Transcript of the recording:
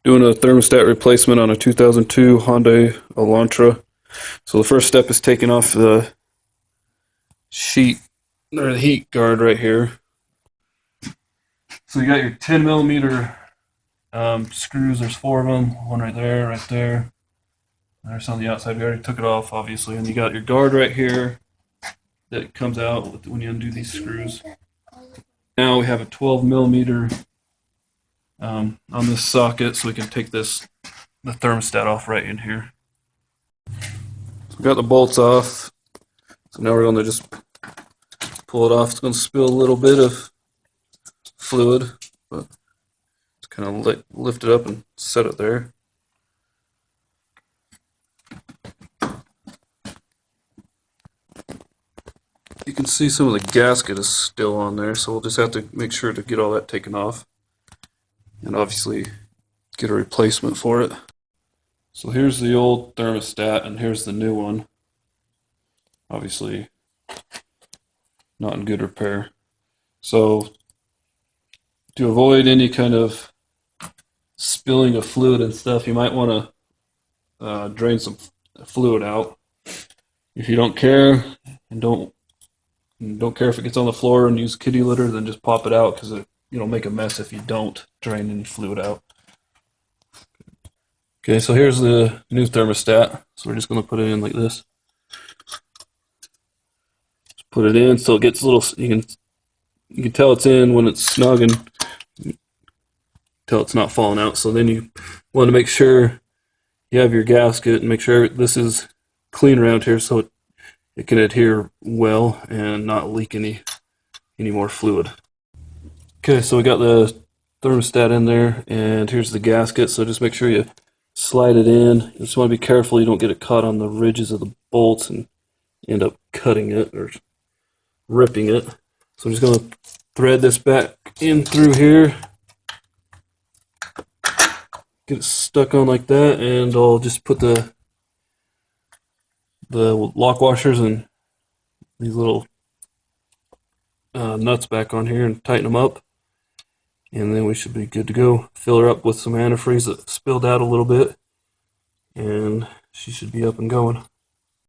Doing a thermostat replacement on a 2002 Hyundai Elantra. So the first step is taking off the sheet or the heat guard right here. So you got your 10 millimeter screws. There's four of them. One right there, right there. There's on the outside. We already took it off, obviously. And you got your guard right here that comes out when you undo these screws. Now we have a 12 millimeter on this socket, so we can take the thermostat off right in here. So we got the bolts off. So now we're going to just pull it off. It's going to spill a little bit of fluid, but just kind of lift it up and set it there. You can see some of the gasket is still on there, so we'll just have to make sure to get all that taken off and obviously get a replacement for it. So here's the old thermostat and here's the new one. Obviously not in good repair. So to avoid any kind of spilling of fluid and stuff, you might want to drain some fluid out. If you don't care and don't care if it gets on the floor and use kitty litter, then just pop it out, because it'll make a mess if you don't drain any fluid out. Okay, so here's the new thermostat. So we're just going to put it in like this. Just put it in so it gets a little. You can tell it's in when it's snug and tell it's not falling out. So then you want to make sure you have your gasket and make sure this is clean around here so it can adhere well and not leak any more fluid. Okay, so we got the thermostat in there, and here's the gasket. So just make sure you slide it in. You just want to be careful you don't get it caught on the ridges of the bolts and end up cutting it or ripping it. So I'm just going to thread this back in through here, get it stuck on like that, and I'll just put the lock washers and these little nuts back on here and tighten them up, and then we should be good to go. Fill her up with some antifreeze that spilled out a little bit, and she should be up and going.